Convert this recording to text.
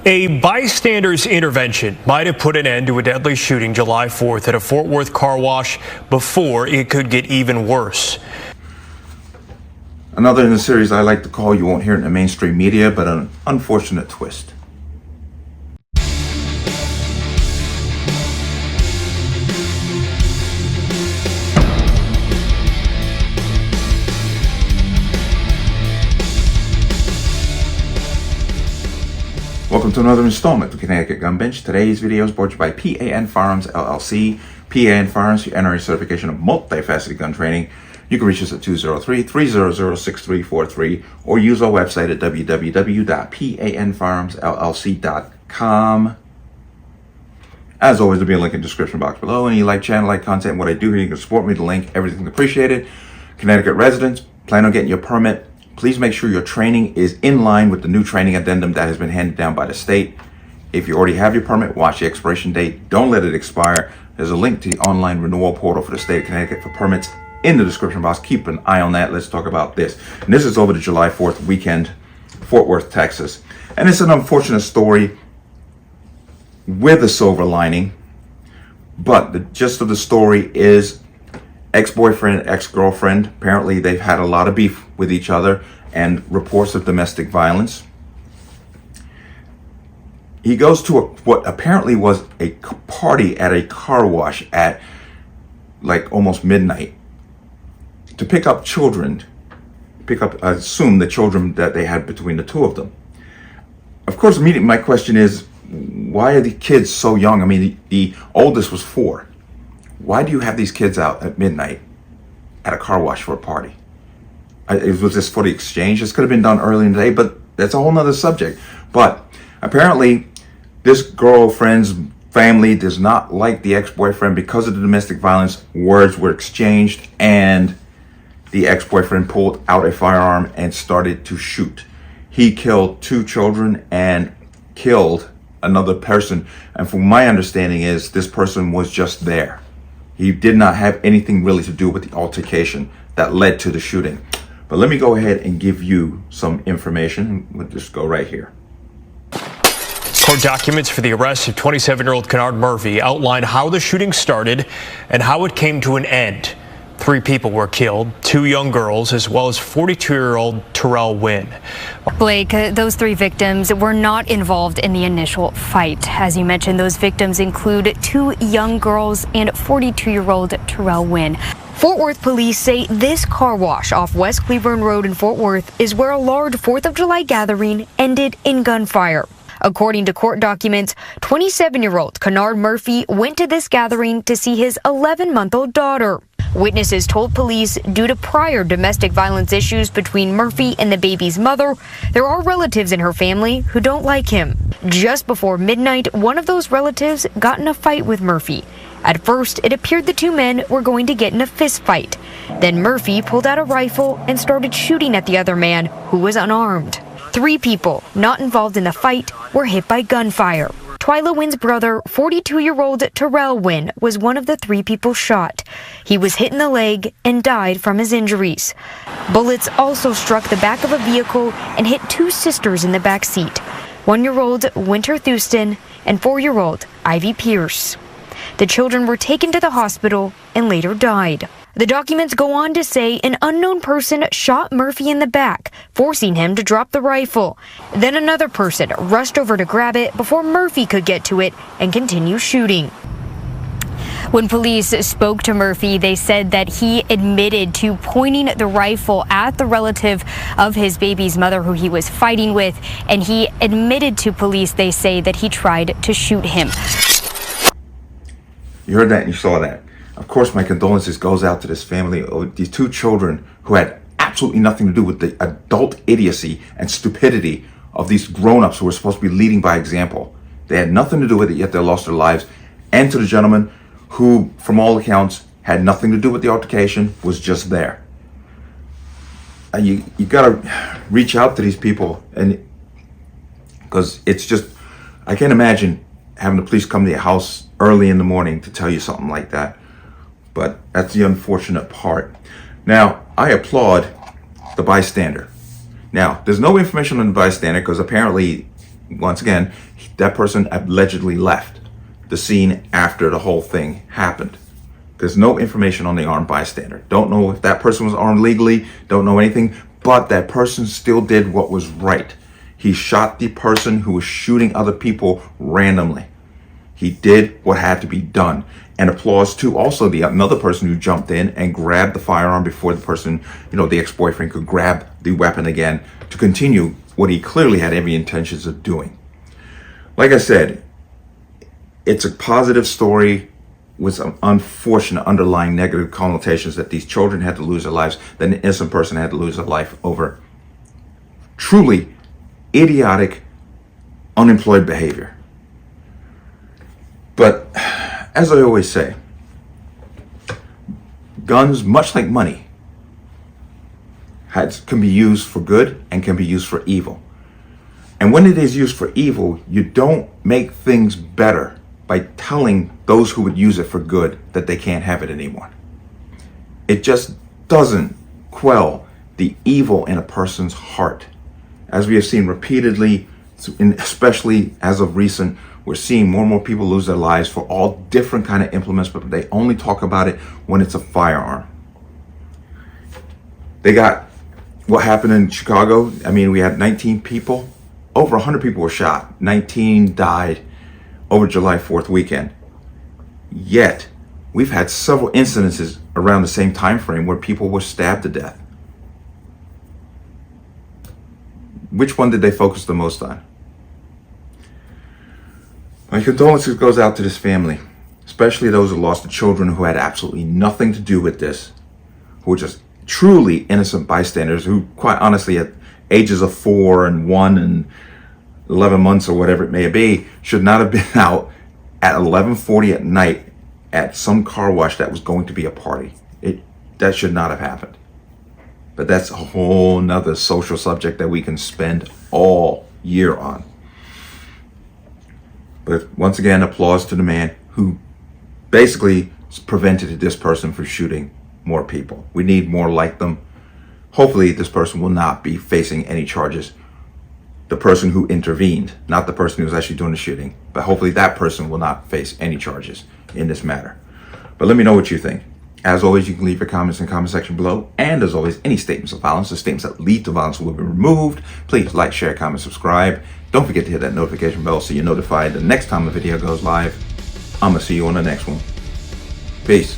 A bystander's intervention might have put an end to a deadly shooting July 4th at a Fort Worth car wash before it could get even worse. Another in the series I like to call, you won't hear it in the mainstream media, but an unfortunate twist. Welcome to another installment of Connecticut Gun Bench. Today's video is brought to you by P.A.N. Firearms, LLC. P.A.N. Firearms, your NRA certification of multifaceted gun training. You can reach us at 203-300-6343 or use our website at www.panfirearmsllc.com. As always, there'll be a link in the description box below. And you like channel, like content, what I do here, you can support me. The link, everything's appreciated. Connecticut residents, plan on getting your permit. Please make sure your training is in line with the new training addendum that has been handed down by the state. If you already have your permit, watch the expiration date. Don't let it expire. There's a link to the online renewal portal for the state of Connecticut for permits in the description box. Keep an eye on that. Let's talk about this. And this is over the July 4th weekend, Fort Worth, Texas. And it's an unfortunate story with a silver lining. But the gist of the story is ex-boyfriend, ex-girlfriend. Apparently they've had a lot of beef with each other and reports of domestic violence. He goes to what apparently was a party at a car wash at like almost midnight to pick up children, I assume the children that they had between the two of them. Of course, immediately my question is, why are the kids so young? I mean, the oldest was 4. Why do you have these kids out at midnight at a car wash for a party? Was this for the exchange? This could have been done early in the day, but that's a whole nother subject. But apparently, this girlfriend's family does not like the ex-boyfriend because of the domestic violence. Words were exchanged, and the ex-boyfriend pulled out a firearm and started to shoot. He killed 2 children and killed another person. And from my understanding is this person was just there. He did not have anything really to do with the altercation that led to the shooting. But let me go ahead and give you some information. We'll just go right here. Court documents for the arrest of 27-year-old Kennard Murphy outline how the shooting started and how it came to an end. 3 people were killed, 2 young girls, as well as 42-year-old Terrell Wynn. Blake, those 3 victims were not involved in the initial fight. As you mentioned, those victims include 2 young girls and 42-year-old Terrell Wynn. Fort Worth police say this car wash off West Cleburne Road in Fort Worth is where a large 4th of July gathering ended in gunfire. According to court documents, 27-year-old Kennard Murphy went to this gathering to see his 11-month-old daughter. Witnesses told police due to prior domestic violence issues between Murphy and the baby's mother, there are relatives in her family who don't like him. Just before midnight, one of those relatives got in a fight with Murphy. At first, it appeared the 2 men were going to get in a fist fight. Then Murphy pulled out a rifle and started shooting at the other man, who was unarmed. 3 people not involved in the fight were hit by gunfire. Twyla Wynn's brother, 42-year-old Terrell Wynn, was one of the 3 people shot. He was hit in the leg and died from his injuries. Bullets also struck the back of a vehicle and hit 2 sisters in the back seat, 1-year-old Winter Thuston and 4-year-old Ivy Pierce. The children were taken to the hospital and later died. The documents go on to say an unknown person shot Murphy in the back, forcing him to drop the rifle. Then another person rushed over to grab it before Murphy could get to it and continue shooting. When police spoke to Murphy, they said that he admitted to pointing the rifle at the relative of his baby's mother who he was fighting with, and he admitted to police, they say, that he tried to shoot him. You heard that and you saw that. Of course, my condolences goes out to this family of these 2 children who had absolutely nothing to do with the adult idiocy and stupidity of these grown-ups who were supposed to be leading by example. They had nothing to do with it, yet they lost their lives. And to the gentleman who, from all accounts, had nothing to do with the altercation, was just there. You gotta reach out to these people, and because it's just, I can't imagine having the police come to your house early in the morning to tell you something like that. But that's the unfortunate part. Now, I applaud the bystander. Now, there's no information on the bystander because apparently once again, that person allegedly left the scene after the whole thing happened. There's no information on the armed bystander. Don't know if that person was armed legally, don't know anything, but that person still did what was right. He shot the person who was shooting other people randomly. He did what had to be done. And applause to also the another person who jumped in and grabbed the firearm before the person, the ex-boyfriend, could grab the weapon again to continue what he clearly had every intentions of doing. Like I said, it's a positive story with some unfortunate underlying negative connotations that these children had to lose their lives, that an innocent person had to lose their life over truly idiotic, unemployed behavior. But as I always say, guns, much like money, can be used for good and can be used for evil. And when it is used for evil, you don't make things better by telling those who would use it for good that they can't have it anymore. It just doesn't quell the evil in a person's heart. As we have seen repeatedly, especially as of recent, we're seeing more and more people lose their lives for all different kind of implements, but they only talk about it when it's a firearm. They got what happened in Chicago. I mean, we had 19 people, over 100 people were shot, 19 died over July 4th weekend. Yet, we've had several incidences around the same time frame where people were stabbed to death. Which one did they focus the most on? My condolences goes out to this family, especially those who lost the children who had absolutely nothing to do with this, who were just truly innocent bystanders who, quite honestly, at ages of 4 and 1 and 11 months or whatever it may be, should not have been out at 11:40 at night at some car wash that was going to be a party. That should not have happened. But that's a whole nother social subject that we can spend all year on. But once again, applause to the man who basically prevented this person from shooting more people. We need more like them. Hopefully this person will not be facing any charges. The person who intervened, not the person who was actually doing the shooting, but hopefully that person will not face any charges in this matter. But let me know what you think. As always, you can leave your comments in the comment section below. And as always, any statements of violence or statements that lead to violence will be removed. Please like, share, comment, subscribe. Don't forget to hit that notification bell so you're notified the next time a video goes live. I'm going to see you on the next one. Peace.